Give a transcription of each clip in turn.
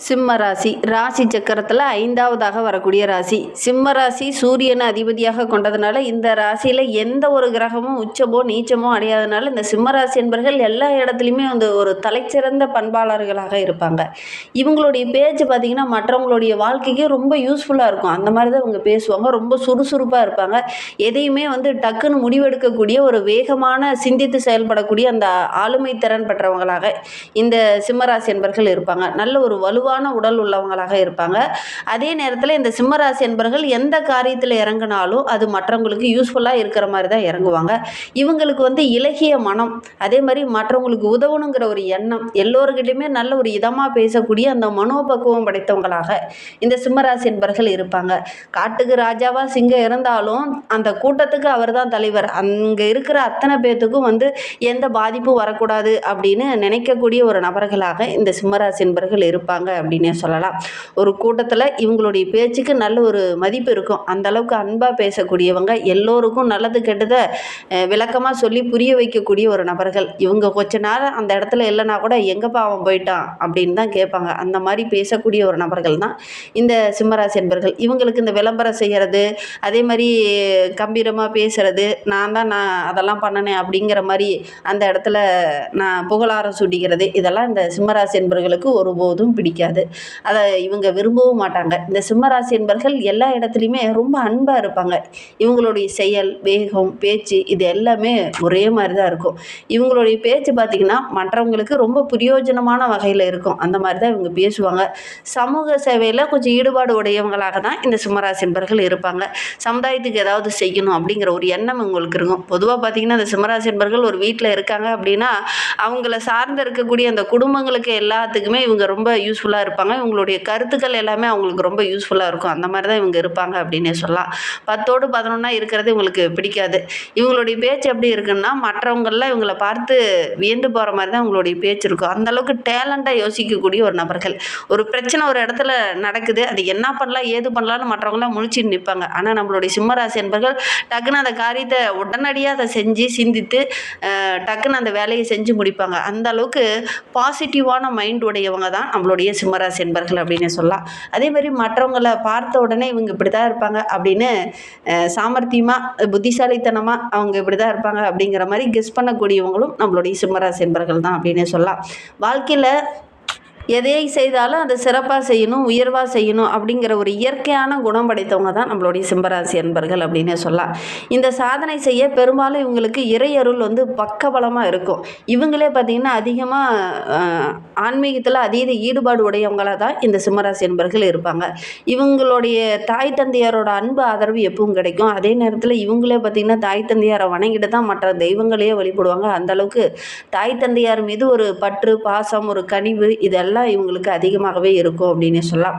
சிம்ம ராசி ராசி சக்கரத்தில் 5வதாக வரக்கூடிய ராசி. சிம்ம ராசி சூரியனை அதிபதியாக கொண்டதுனால இந்த ராசியில் எந்த ஒரு கிரகமும் உச்சமோ நீச்சமோ அடையாதனால இந்த சிம்ம ராசி என்பர்கள் எல்லா இடத்துலையுமே வந்து ஒரு தலைச்சிறந்த பண்பாளர்களாக இருப்பாங்க. இவங்களுடைய பேச்சு பார்த்திங்கன்னா மற்றவங்களுடைய வாழ்க்கைக்கு ரொம்ப யூஸ்ஃபுல்லாக இருக்கும். அந்த மாதிரி தான் இவங்க பேசுவாங்க. ரொம்ப சுறுசுறுப்பாக இருப்பாங்க. எதையுமே வந்து டக்குன்னு முடிவெடுக்கக்கூடிய ஒரு வேகமான சிந்தித்து செயல்படக்கூடிய அந்த ஆளுமை திறன் பெற்றவங்களாக இந்த சிம்மராசி என்பர்கள் இருப்பாங்க. நல்ல ஒரு வலுவான உடல் உள்ளவங்களாக இருப்பாங்க. அதே நேரத்தில் இந்த சிம்மராசி என்பர்கள் எந்த காரியத்தில் இறங்கினாலும் அது மற்றவங்களுக்கு யூஸ்ஃபுல்லாக இருக்கிற மாதிரி தான் இறங்குவாங்க. இவங்களுக்கு வந்து இலகிய மனம், அதே மாதிரி மற்றவங்களுக்கு உதவணுங்கிற ஒரு எண்ணம், எல்லோருக்கிட்டையுமே நல்ல ஒரு இதமாக பேசக்கூடிய அந்த மனோபக்குவம் படைத்தவங்களாக இந்த சிம்மராசி என்பர்கள் இருப்பாங்க. காட்டுக்கு ராஜாவா சிங்கம் இருந்தாலும் அந்த கூட்டத்துக்கு அவர் தான் தலைவர். அங்கே இருக்கிற அத்தனை பேர்த்துக்கும் வந்து எந்த பாதிப்பும் வரக்கூடாது அப்படின்னு நினைக்கக்கூடிய ஒரு நபர்களாக இந்த சிம்மராசி என்பர்கள் இருப்பாங்க அப்படின்னே சொல்லலாம். ஒரு கூட்டத்தில் இவங்களுடைய பேச்சுக்கு நல்ல ஒரு மதிப்பு இருக்கும். அந்த அளவுக்கு அன்பாக பேசக்கூடியவங்க, எல்லோருக்கும் நல்லது கெட்டதை விளக்கமாக சொல்லி புரிய வைக்கக்கூடிய ஒரு நபர்கள். இவங்க கொஞ்ச நேரம் அந்த இடத்துல இல்லைனா கூட எங்கப்பா அவன் போயிட்டான் அப்படின்னு தான் கேட்பாங்க. அந்த மாதிரி பேசக்கூடிய ஒரு நபர்கள் தான் இந்த சிம்மராசி என்பர்கள். இவங்களுக்கு இந்த விளம்பரம் செய்கிறது, அதே மாதிரி கம்பீரமாக பேசுறது, நான் அதெல்லாம் பண்ணினேன் அப்படிங்கிற மாதிரி அந்த இடத்துல நான் புகழாரம் சூட்டிக்கிறது, இதெல்லாம் இந்த சிம்மராசி என்பர்களுக்கு ஒருபோதும் பிடிக்காது. அதை இவங்க விரும்பவும் மாட்டாங்க. இந்த சிம்மராசி என்பர்கள் எல்லா இடத்துலையுமே ரொம்ப அன்பாக இருப்பாங்க. இவங்களுடைய செயல், வேகம், பேச்சு இது எல்லாமே ஒரே மாதிரி தான் இருக்கும். இவங்களுடைய பேச்சு பார்த்திங்கன்னா மற்றவங்களுக்கு ரொம்ப பிரயோஜனமான வகையில் இருக்கும். அந்த மாதிரி தான் இவங்க பேசுவாங்க. சமூக சேவையில் கொஞ்சம் ஈடுபாடு உடையவங்களாக தான் இந்த சிம்மராசி என்பர்கள் இருப்பாங்க. சமுதாயத்துக்கு ஏதாவது செய்யணும் அப்படிங்கிற ஒரு எண்ணம் இவங்களுக்கு இருக்கும். பொதுவாக பார்த்திங்கன்னா இந்த சிம்மராசி என்பர்கள் ஒரு வீட்டில் இருக்காங்க அப்படின்னா அவங்கள சார்ந்து இருக்கக்கூடிய அந்த குடும்பங்களுக்கு எல்லாத்துக்குமே இவங்க ரொம்ப யூஸ்ஃபுல்லாக இருப்பாங்க. இவங்களுடைய கருத்துக்கள் எல்லாமே அவங்களுக்கு ரொம்ப யூஸ்ஃபுல்லாக இருக்கும். அந்த மாதிரி தான் இவங்க இருப்பாங்க அப்படின்னே சொல்லலாம். 10ஓடு 11 இருக்கிறது இவங்களுக்கு பிடிக்காது. இவங்களுடைய பேச்சு எப்படி இருக்குன்னா மற்றவங்களாம் இவங்களை பார்த்து வியந்து போகிற மாதிரி தான் இவங்களுடைய பேச்சு இருக்கும். அந்தளவுக்கு டேலண்டாக யோசிக்கக்கூடிய ஒரு நபர்கள். ஒரு பிரச்சனை ஒரு இடத்துல நடக்குது, அது என்ன பண்ணலாம் ஏது பண்ணலான்னு மற்றவங்களாம் முழிச்சிட்டு நிற்பாங்க. ஆனால் நம்மளுடைய சிம்மராசி என்பர்கள் டக்குன்னு அந்த காரியத்தை உடனடியாக அதை செஞ்சு சிந்தித்து டக்குன்னு அந்த வேலையை செஞ்சு முடிப்பாங்க. அந்த அளவுக்கு பாசிட்டிவான மைண்ட் உடையவங்க தான் நம்மளுடைய சிம்மராசி என்பர்கள் அப்படின்னு சொல்லலாம். அதே மாதிரி மற்றவங்களை பார்த்த உடனே இவங்க இப்படி தான் இருப்பாங்க அப்படின்னு சாமர்த்தியமாக புத்திசாலித்தனமாக அவங்க இப்படி தான் இருப்பாங்க அப்படிங்கிற மாதிரி கெஸ் பண்ணக்கூடியவங்களும் நம்மளுடைய சிம்மராசி என்பர்கள் தான் அப்படின்னு சொல்லலாம். வாழ்க்கையில் எதையை செய்தாலும் அதை சிறப்பாக செய்யணும், உயர்வாக செய்யணும் அப்படிங்கிற ஒரு இயற்கையான குணம் படைத்தவங்க தான் நம்மளுடைய சிம்மராசி என்பர்கள் அப்படின்னு சொல்லலாம். இந்த சாதனை செய்ய பெரும்பாலும் இவங்களுக்கு இறை அருள் வந்து பக்கபலமாக இருக்கும். இவங்களே பார்த்திங்கன்னா அதிகமாக ஆன்மீகத்தில் அதீத ஈடுபாடு உடையவங்களாக தான் இந்த சிம்மராசி என்பர்கள் இருப்பாங்க. இவங்களுடைய தாய் தந்தையாரோட அன்பு ஆதரவு எப்பவும் கிடைக்கும். அதே நேரத்தில் இவங்களே பார்த்திங்கன்னா தாய் தந்தையாரை வணங்கிட்டு தான் மற்ற தெய்வங்களையே வழிபடுவாங்க. அந்தளவுக்கு தாய் தந்தையார் மீது ஒரு பற்று, பாசம், ஒரு கனிவு இதெல்லாம் இவங்களுக்கு அதிகமாகவே இருக்கும் அப்படின்னு சொல்லலாம்.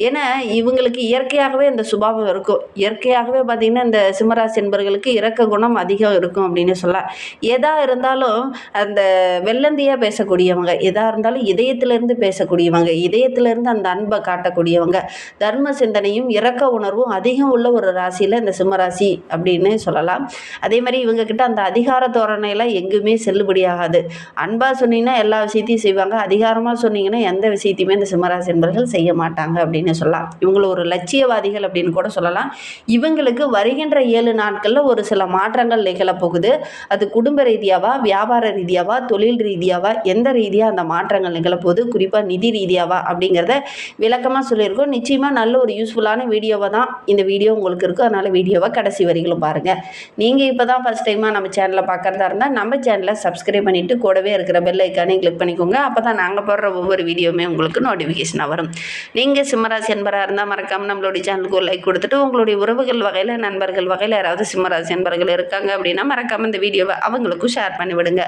ஏன்னா இவங்களுக்கு இயற்கையாகவே இந்த சுபாவம் இருக்கும். இயற்கையாகவே பார்த்திங்கன்னா இந்த சிம்மராசி என்பர்களுக்கு இரக்க குணம் அதிகம் இருக்கும் அப்படின்னு சொல்லலாம். எதா இருந்தாலும் அந்த வெள்ளந்தியாக பேசக்கூடியவங்க, எதா இருந்தாலும் இதயத்திலிருந்து பேசக்கூடியவங்க, இதயத்திலிருந்து அந்த அன்பை காட்டக்கூடியவங்க, தர்ம சிந்தனையும் இரக்க உணர்வும் அதிகம் உள்ள ஒரு ராசியில் இந்த சிம்மராசி அப்படின்னு சொல்லலாம். அதே மாதிரி இவங்கக்கிட்ட அந்த அதிகார தோரணையெல்லாம் எங்குமே செல்லுபடியாகாது. அன்பாக சொன்னீங்கன்னா எல்லா விஷயத்தையும் செய்வாங்க. அதிகாரமாக சொன்னீங்கன்னா எந்த விஷயத்தையுமே இந்த சிம்மராசி என்பர்கள் செய்ய மாட்டாங்க அப்படின்னு சொல்லலாம். இவங்களை ஒரு லட்சியவாதிகள் அப்படின்னு கூட சொல்லலாம். இவங்களுக்கு வருகின்ற 7 நாட்களில் ஒரு சில மாற்றங்கள் நிகழப்போகுது. அது குடும்ப ரீதியாவா, வியாபார ரீதியாவா, தொழில் ரீதியாவா, எந்த ரீதியாக அந்த மாற்றங்கள் நிகழப்போகுது, குறிப்பாக நிதி ரீதியாவா அப்படிங்கிறத விளக்கமாக சொல்லியிருக்கோம். நிச்சயமாக நல்ல ஒரு யூஸ்ஃபுல்லான வீடியோவை தான் இந்த வீடியோ உங்களுக்கு இருக்கும். அதனால் வீடியோவை கடைசி வரைக்கும் பாருங்கள். நீங்கள் இப்போ தான் ஃபஸ்ட் டைமாக நம்ம சேனலை பார்க்குறதா இருந்தால் நம்ம சேனலை சப்ஸ்கிரைப் பண்ணிவிட்டு கூடவே இருக்கிற பெல் ஐக்கானே கிளிக் பண்ணிக்கோங்க. அப்போ தான் நாங்கள் போடுற ஒவ்வொரு வீடியோவுமே உங்களுக்கு நோட்டிஃபிகேஷனாக வரும். நீங்கள் சிம்மராசி என்பராக இருந்தால் மறக்காமல் நம்மளுடைய சேனலுக்கு ஒரு லைக் கொடுத்துட்டு உங்களுடைய உறவுகள் வகையில், நண்பர்கள் வகையில் யாராவது சிம்மராசி என்பர்கள் இருக்காங்க அப்படின்னா மறக்காமல் இந்த வீடியோவை அவங்களுக்கும் ஷேர் பண்ணிவிடுங்க.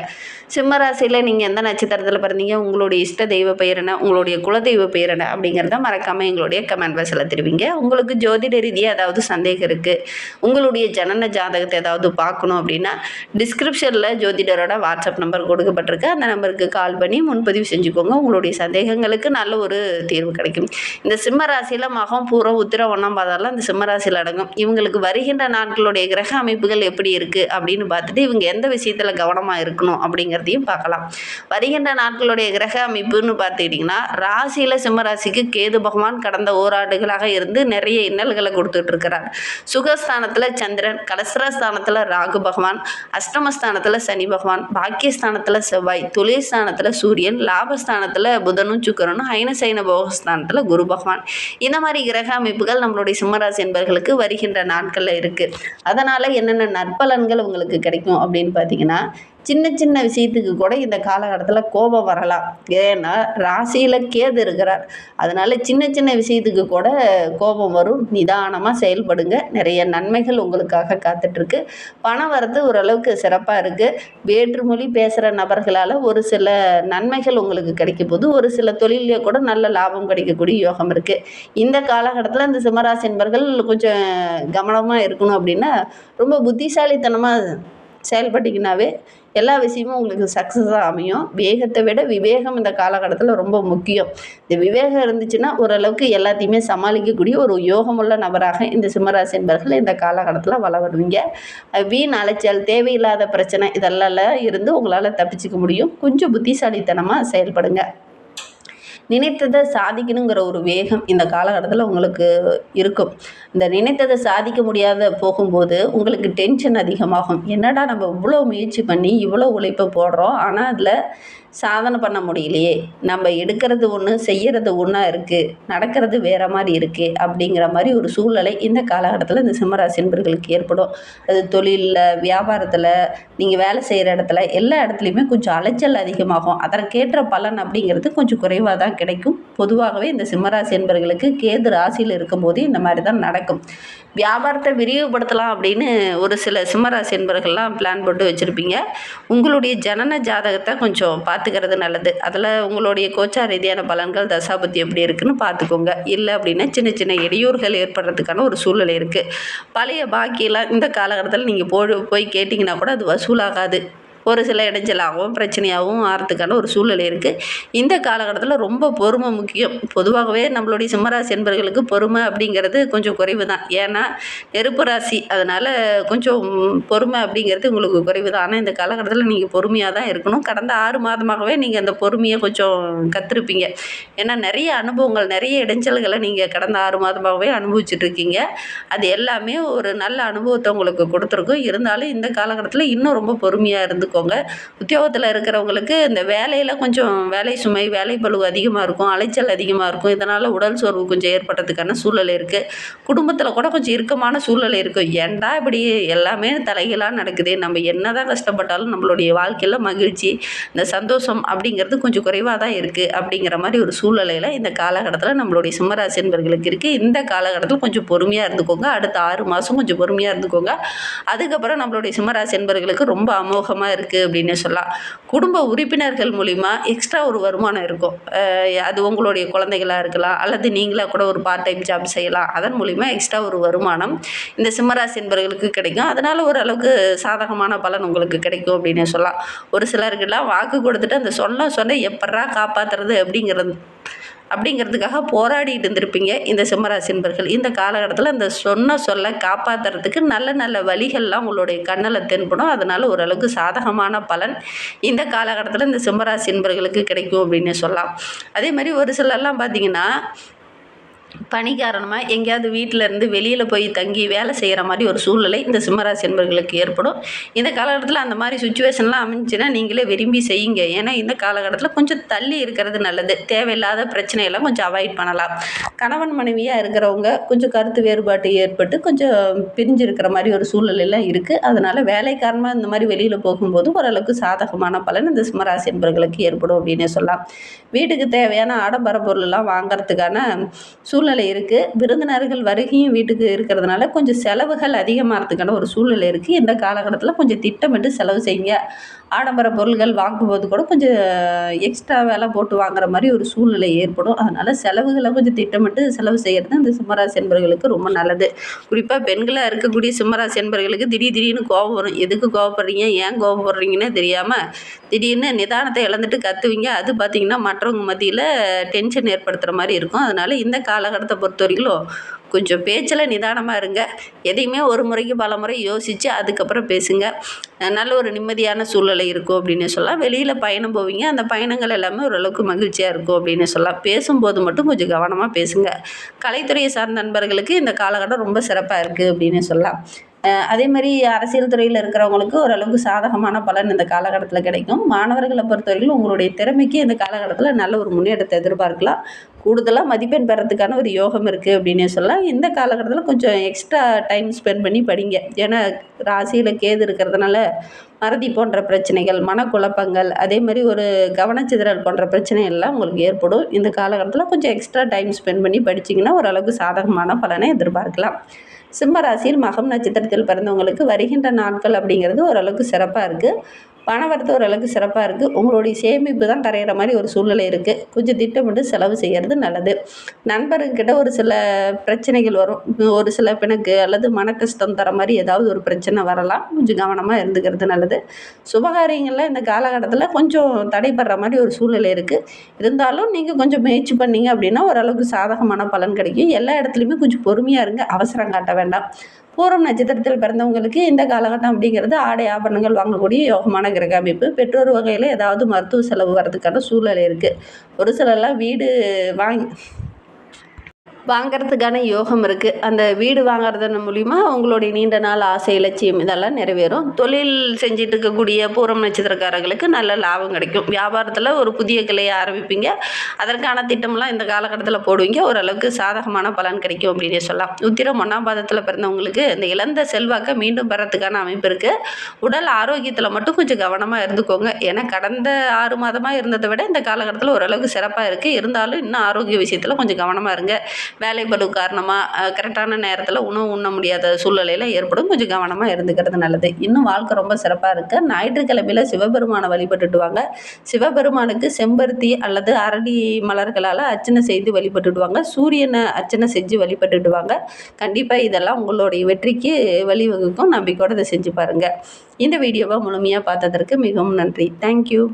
சிம்மராசியில் நீங்கள் எந்த நட்சத்திரத்தில் பிறந்தீங்க, உங்களுடைய இஷ்ட தெய்வ பெயர் என்ன, உங்களுடைய குலதெய்வ பெயர் என்ன அப்படிங்கிறத மறக்காமல் எங்களுடைய கமெண்ட் பாக்ஸில் தெரிவிங்க. உங்களுக்கு ஜோதிட ரீதியாக ஏதாவது சந்தேகம் இருக்குது, உங்களுடைய ஜனன ஜாதகத்தை ஏதாவது பார்க்கணும் அப்படின்னா டிஸ்கிரிப்ஷனில் ஜோதிடரோட வாட்ஸ்அப் நம்பர் கொடுக்கப்பட்டிருக்கு. அந்த நம்பருக்கு கால் பண்ணி முன்பதிவு செஞ்சுக்கோங்க. உங்களுடைய சந்தேகம் சந்தேகங்களுக்கு நல்ல ஒரு தீர்வு கிடைக்கும். இந்த சிம்ம ராசியில் மகம், பூரம், உத்திரம், ஒன்றாம் பாதம்லாம் இந்த சிம்ம ராசியில் அடங்கும். இவங்களுக்கு வருகின்ற நாட்களுடைய கிரக அமைப்புகள் எப்படி இருக்குது அப்படின்னு பார்த்துட்டு இவங்க எந்த விஷயத்தில் கவனமாக இருக்கணும் அப்படிங்கிறதையும் பார்க்கலாம். வருகின்ற நாட்களுடைய கிரக அமைப்புன்னு பார்த்துக்கிட்டிங்கன்னா, ராசியில் சிம்ம ராசிக்கு கேது பகவான் கடந்த ஓராண்டுகளாக இருந்து நிறைய இன்னல்களை கொடுத்துட்டு இருக்கிறார். சுகஸ்தானத்தில் சந்திரன், கலஸ்திரஸ்தானத்தில் ராகு பகவான், அஷ்டமஸ்தானத்தில் சனி பகவான், பாக்கியஸ்தானத்தில் செவ்வாய், தொழில் ஸ்தானத்தில் சூரியன், லாபஸ்தானத்தில் புதனும் சுக்கிரனும், ஐனசைன போகஸ்தானத்தில் குரு பகவான். இந்த மாதிரி கிரக அமைப்புகள் நம்மளுடைய சிம்மராசி என்பவர்களுக்கு வருகின்ற நாட்களில் இருக்குது. அதனால் என்னென்ன நற்பலன்கள் உங்களுக்கு கிடைக்கும் அப்படின்னு பார்த்தீங்கன்னா, சின்ன சின்ன விஷயத்துக்கு கூட இந்த காலகட்டத்தில் கோபம் வரலாம். ஏன்னா ராசியில் கேது இருக்கிறார். அதனால் சின்ன சின்ன விஷயத்துக்கு கூட கோபம் வரும். நிதானமாக செயல்படுங்க. நிறைய நன்மைகள் உங்களுக்காக காத்துட்ருக்கு. பண வரத்து ஓரளவுக்கு சிறப்பாக இருக்குது. வேற்றுமொழி பேசுகிற நபர்களால் ஒரு சில நன்மைகள் உங்களுக்கு கிடைக்க போது, ஒரு சில தொழிலே கூட நல்ல லாபம் கிடைக்கக்கூடிய யோகம் இருக்குது. இந்த காலகட்டத்தில் இந்த சிம்மராசி என்பர்கள் கொஞ்சம் கவனமாக இருக்கணும். அப்படின்னா ரொம்ப புத்திசாலித்தனமாக செயல்பட்டிங்கனாவே எல்லா விஷயமும் உங்களுக்கு சக்ஸஸாக அமையும். வேகத்தை விட விவேகம் இந்த காலகட்டத்தில் ரொம்ப முக்கியம். இந்த விவேகம் இருந்துச்சுன்னா ஓரளவுக்கு எல்லாத்தையுமே சமாளிக்கக்கூடிய ஒரு யோகமுள்ள நபராக இந்த சிம்மராசி என்பர்கள் இந்த காலகட்டத்தில் வருவீங்க. வீண் அலைச்சல், தேவையில்லாத பிரச்சனை இதெல்லாம் இருந்து உங்களால் தப்பிச்சுக்க முடியும். கொஞ்சம் புத்திசாலித்தனமாக செயல்படுங்க. நினைத்ததை சாதிக்கணுங்கிற ஒரு வேகம் இந்த காலகட்டத்தில் உங்களுக்கு இருக்கும். இந்த நினைத்ததை சாதிக்க முடியாத போகும்போது உங்களுக்கு டென்ஷன் அதிகமாகும். என்னடா நம்ம இவ்வளோ முயற்சி பண்ணி இவ்வளோ உழைப்பை போடுறோம், ஆனால் அதில் சாதனை பண்ண முடியலையே, நம்ம எடுக்கிறது ஒன்று செய்கிறது ஒன்றா இருக்குது, நடக்கிறது வேறு மாதிரி இருக்குது அப்படிங்கிற மாதிரி ஒரு சூழ்நிலை இந்த காலகட்டத்தில் இந்த சிம்மராசி என்பர்களுக்கு ஏற்படும். அது தொழிலில், வியாபாரத்தில், நீங்கள் வேலை செய்கிற இடத்துல எல்லா இடத்துலையுமே கொஞ்சம் அலைச்சல் அதிகமாகும். அதற்கேற்ற பலன் அப்படிங்கிறது கொஞ்சம் குறைவாக தான் கிடைக்கும். பொதுவாகவே இந்த சிம்மராசி என்பர்களுக்கு கேது ராசியில் இருக்கும்போது இந்த மாதிரி தான் நடக்கும். வியாபாரத்தை விரிவுபடுத்தலாம் அப்படின்னு ஒரு சில சிம்மராசி என்பர்கள்லாம் பிளான் போட்டு வச்சுருப்பீங்க. உங்களுடைய ஜனன ஜாதகத்தை கொஞ்சம் பார்த்துக்கிறது நல்லது. அதில் உங்களுடைய கோச்சார் ரீதியான பலன்கள், தசாபுத்தி எப்படி இருக்குன்னு பார்த்துக்கோங்க. இல்லை அப்படின்னா சின்ன சின்ன இடையூறுகள் ஏற்படுறதுக்கான ஒரு சூழ்நிலை இருக்குது. பழைய பாக்கியெல்லாம் இந்த காலகட்டத்தில் நீங்கள் போய் கேட்டிங்கன்னா கூட அது வசூலாகாது. ஒரு சில இடைஞ்சலாகவும் பிரச்சனையாகவும் ஆகிறதுக்கான ஒரு சூழ்நிலை இருக்குது. இந்த காலகட்டத்தில் ரொம்ப பொறுமை முக்கியம். பொதுவாகவே நம்மளுடைய சிம்மராசி என்பர்களுக்கு பொறுமை அப்படிங்கிறது கொஞ்சம் குறைவு தான். ஏன்னா நெருப்பு ராசி, அதனால் கொஞ்சம் பொறுமை அப்படிங்கிறது உங்களுக்கு குறைவு தான். ஆனால் இந்த காலகட்டத்தில் நீங்கள் பொறுமையாக தான் இருக்கணும். கடந்த 6 மாதமாகவே நீங்கள் அந்த பொறுமையை கொஞ்சம் கற்றுருப்பீங்க. ஏன்னா நிறைய அனுபவங்கள், நிறைய இடைஞ்சல்களை நீங்கள் கடந்த 6 மாதமாகவே அனுபவிச்சுட்ருக்கீங்க. அது எல்லாமே ஒரு நல்ல அனுபவத்தை உங்களுக்கு கொடுத்துருக்கும். இருந்தாலும் இந்த காலகட்டத்தில் இன்னும் ரொம்ப பொறுமையாக இருந்துக்கும். உத்தியோகத்தில் இருக்கிறவங்களுக்கு இந்த வேலையில் கொஞ்சம் வேலை சுமை, வேலை பளு அதிகமாக இருக்கும், அலைச்சல் அதிகமாக இருக்கும். இதனால் உடல் சோர்வு கொஞ்சம் ஏற்படுறதுக்கான சூழ்நிலை இருக்குது. குடும்பத்தில் கூட கொஞ்சம் இறுக்கமான சூழ்நிலை இருக்கும். ஏன்டா இப்படி எல்லாமே தலைகளாக நடக்குது, நம்ம என்ன தான் கஷ்டப்பட்டாலும் நம்மளுடைய வாழ்க்கையில் மகிழ்ச்சி, இந்த சந்தோஷம் அப்படிங்கிறது கொஞ்சம் குறைவாக தான் இருக்குது அப்படிங்கிற மாதிரி ஒரு சூழ்நிலையில் இந்த காலகட்டத்தில் நம்மளுடைய சிம்மராசி என்பர்களுக்கு இருக்குது. இந்த காலகட்டத்தில் கொஞ்சம் பொறுமையாக இருந்துக்கோங்க. அடுத்த 6 மாதம் கொஞ்சம் பொறுமையாக இருந்துக்கோங்க. அதுக்கப்புறம் நம்மளுடைய சிம்மராசி என்பர்களுக்கு ரொம்ப அமோகமாக இருக்குது அப்படின்னு சொல்லலாம். குடும்ப உறுப்பினர்கள் மூலிமா எக்ஸ்ட்ரா ஒரு வருமானம் இருக்கும். அது உங்களுடைய குழந்தைகளாக இருக்கலாம், அல்லது நீங்களாக கூட ஒரு பார்ட் டைம் ஜாப் செய்யலாம். அதன் மூலிமா எக்ஸ்ட்ரா ஒரு வருமானம் இந்த சிம்மராசி என்பவர்களுக்கு கிடைக்கும். அதனால் ஓரளவுக்கு சாதகமான பலன் உங்களுக்கு கிடைக்கும் அப்படின்னு சொல்லலாம். ஒரு சிலருக்கெல்லாம் வாக்கு கொடுத்துட்டு அந்த சொன்ன எப்படா காப்பாற்றுறது அப்படிங்கிறதுக்காக போராடிட்டு இருந்திருப்பீங்க இந்த சிம்மராசி என்பர்கள். இந்த காலகட்டத்தில் அந்த சொல்ல காப்பாற்றுறதுக்கு நல்ல நல்ல வழிகள்லாம் உங்களுடைய கண்ணில் தென்படும். அதனால் ஓரளவுக்கு சாதகமான பலன் இந்த காலகட்டத்தில் இந்த சிம்மராசி என்பர்களுக்கு கிடைக்கும் அப்படின்னு சொல்லலாம். அதே மாதிரி ஒரு சிலர்லாம் பார்த்திங்கன்னா பணி காரணமாக எங்கேயாவது வீட்டிலேருந்து வெளியில் போய் தங்கி வேலை செய்கிற மாதிரி ஒரு சூழ்நிலை இந்த சிம்மராசி என்பர்களுக்கு ஏற்படும். இந்த காலகட்டத்தில் அந்த மாதிரி சுச்சுவேஷன்லாம் அமைஞ்சுன்னா நீங்களே விரும்பி செய்யுங்க. ஏன்னா இந்த காலகட்டத்தில் கொஞ்சம் தள்ளி இருக்கிறது நல்லது. தேவையில்லாத பிரச்சனையெல்லாம் கொஞ்சம் அவாய்ட் பண்ணலாம். கணவன் மனைவியாக இருக்கிறவங்க கொஞ்சம் கருத்து வேறுபாடு ஏற்பட்டு கொஞ்சம் பிரிஞ்சு இருக்கிற மாதிரி ஒரு சூழ்நிலையெல்லாம் இருக்குது. அதனால் வேலை காரணமாக இந்த மாதிரி வெளியில் போகும்போது ஓரளவுக்கு சாதகமான பலன் இந்த சிம்மராசி என்பர்களுக்கு ஏற்படும் அப்படின்னு சொல்லலாம். வீட்டுக்கு தேவையான ஆடம்பர பொருளெல்லாம் வாங்கிறதுக்கான சூழ்நிலை இருக்குது. விருந்தினர்கள் வருகையும் வீட்டுக்கு இருக்கிறதுனால கொஞ்சம் செலவுகள் அதிகமாகிறதுக்கான ஒரு சூழ்நிலை இருக்குது. இந்த காலகட்டத்தில் கொஞ்சம் திட்டமிட்டு செலவு செய்யுங்க. ஆடம்பர பொருள்கள் வாங்கும்போது கூட கொஞ்சம் எக்ஸ்ட்ரா விலை போட்டு வாங்குற மாதிரி ஒரு சூழ்நிலை ஏற்படும். அதனால் செலவுகளை கொஞ்சம் திட்டமிட்டு செலவு செய்கிறது இந்த சிம்மராசி என்பர்களுக்கு ரொம்ப நல்லது. குறிப்பாக பெண்களாக இருக்கக்கூடிய சிம்மராசி என்பர்களுக்கு திடீர்னு கோபம் வரும். எதுக்கு கோவப்படுறீங்க, ஏன் கோவப்படுறீங்கன்னே தெரியாமல் திடீர்னு நிதானத்தை இழந்துட்டு கத்துவீங்க. அது பார்த்திங்கன்னா மற்றவங்க மத்தியில் டென்ஷன் ஏற்படுத்துகிற மாதிரி இருக்கும். அதனால் இந்த காலகட்டத்தை பொறுத்த வரைக்கும் கொஞ்சம் பேச்சில் நிதானமாக இருங்க. எதையுமே ஒரு முறைக்கு பல முறை யோசித்து அதுக்கப்புறம் பேசுங்க. நல்ல ஒரு நிம்மதியான சூழ்நிலை இருக்கும் அப்படின்னு சொல்லலாம். வெளியில் பயணம் போவீங்க. அந்த பயணங்கள் எல்லாமே ஓரளவுக்கு மகிழ்ச்சியாக இருக்கும் அப்படின்னு சொல்லலாம். பேசும்போது மட்டும் கொஞ்சம் கவனமாக பேசுங்க. கலைத்துறையை சார்ந்த நண்பர்களுக்கு இந்த காலகட்டம் ரொம்ப சிறப்பாக இருக்குது அப்படின்னு சொல்லலாம். அதே மாதிரி அரசியல் துறையில் இருக்கிறவங்களுக்கு ஓரளவுக்கு சாதகமான பலன் இந்த காலகட்டத்தில் கிடைக்கும். மாணவர்களை பொறுத்தவரைக்கும் உங்களுடைய திறமைக்கு இந்த காலகட்டத்தில் நல்ல ஒரு முன்னேற்றத்தை எதிர்பார்க்கலாம். கூடுதலாக மதிப்பெண் பெறத்துக்கான ஒரு யோகம் இருக்குது அப்படின்னே சொல்லலாம். இந்த காலகட்டத்தில் கொஞ்சம் எக்ஸ்ட்ரா டைம் ஸ்பெண்ட் பண்ணி படிங்க. ஏன்னா ராசியில் கேது இருக்கிறதுனால மறதி போன்ற பிரச்சனைகள், மனக்குழப்பங்கள், அதே மாதிரி ஒரு கவனச்சிதறல் போன்ற பிரச்சனை எல்லாம் உங்களுக்கு ஏற்படும். இந்த காலகட்டத்தில் கொஞ்சம் எக்ஸ்ட்ரா டைம் ஸ்பெண்ட் பண்ணி படிச்சிங்கன்னா ஓரளவுக்கு சாதகமான பலனை எதிர்பார்க்கலாம். சிம்ம ராசியில் மகம் நட்சத்திரத்தில் பிறந்தவங்களுக்கு வருகின்ற நாட்கள் அப்படிங்கிறது ஓரளவுக்கு சிறப்பாக இருக்குது. பணவரத்து ஓரளவுக்கு சிறப்பாக இருக்குது. உங்களுடைய சேமிப்பு தான் கரையிற மாதிரி ஒரு சூழ்நிலை இருக்குது. கொஞ்சம் திட்டமிட்டு செலவு செய்கிறது நல்லது. நண்பர்கிட்ட ஒரு சில பிரச்சனைகள் வரும். ஒரு சில பிணக்கு அல்லது மன கஷ்டம் தர மாதிரி ஏதாவது ஒரு பிரச்சனை வரலாம். கொஞ்சம் கவனமாக இருந்துக்கிறது நல்லது. சுபகாரியங்களில் இந்த காலகட்டத்தில் கொஞ்சம் தடைபடுற மாதிரி ஒரு சூழ்நிலை இருக்குது. இருந்தாலும் நீங்கள் கொஞ்சம் முயற்சி பண்ணீங்க அப்படின்னா ஓரளவுக்கு சாதகமான பலன் கிடைக்கும். எல்லா இடத்துலையுமே கொஞ்சம் பொறுமையாக இருங்க. அவசரம் காட்ட வேண்டாம். பூரம் நட்சத்திரத்தில் பிறந்தவங்களுக்கு இந்த காலகட்டம் அப்படிங்கிறது ஆடை ஆபரணங்கள் வாங்கக்கூடிய யோகமான கிரக அமைப்பு. பெற்றோர் வகையில் ஏதாவது மருத்துவ செலவு வரதுக்கான சூழ்நிலை இருக்குது. ஒரு சிலர்லாம் வீடு வாங்கிறதுக்கான யோகம் இருக்குது. அந்த வீடு வாங்குறதன் மூலிமா உங்களுடைய நீண்ட நாள் ஆசை, இலட்சியம் இதெல்லாம் நிறைவேறும். தொழில் செஞ்சுட்டு இருக்கக்கூடிய பூரம் நட்சத்திரக்காரர்களுக்கு நல்ல லாபம் கிடைக்கும். வியாபாரத்தில் ஒரு புதிய கிளையை ஆரம்பிப்பீங்க. அதற்கான திட்டம்லாம் இந்த காலகட்டத்தில் போடுவீங்க. ஓரளவுக்கு சாதகமான பலன் கிடைக்கும் அப்படின்னே சொல்லலாம். உத்திரம் 1ஆம் பாதத்தில் பிறந்தவங்களுக்கு இந்த இழந்த செல்வாக்கை மீண்டும் பெறத்துக்கான அமைப்பு இருக்குது. உடல் ஆரோக்கியத்தில் மட்டும் கொஞ்சம் கவனமாக இருந்துக்கோங்க. ஏன்னா கடந்த 6 மாதமாக இருந்ததை விட இந்த காலகட்டத்தில் ஓரளவுக்கு சிறப்பாக இருக்குது. இருந்தாலும் இன்னும் ஆரோக்கிய விஷயத்தில் கொஞ்சம் கவனமாக இருங்க. வேலைப்பளு காரணமாக கரெக்டான நேரத்தில் உணவு உண்ண முடியாத சூழ்நிலையில் ஏற்படும். கொஞ்சம் கவனமாக இருந்துக்கிறது நல்லது. இன்னும் வாழ்க்கை ரொம்ப சிறப்பாக இருக்குது. ஞாயிற்றுக்கிழமையில் சிவபெருமானை வழிபட்டுட்டு வாங்க. சிவபெருமானுக்கு செம்பருத்தி அல்லது அரளி மலர்களால் அர்ச்சனை செய்து வழிபட்டுடுவாங்க. சூரியனை அர்ச்சனை செஞ்சு வழிபட்டுடுவாங்க. கண்டிப்பாக இதெல்லாம் உங்களுடைய வெற்றிக்கு வழிவகுக்கும். நம்பிக்கையோடு இதை செஞ்சு பாருங்கள். இந்த வீடியோவை முழுமையாக பார்த்ததற்கு மிகவும் நன்றி. தேங்க்யூ.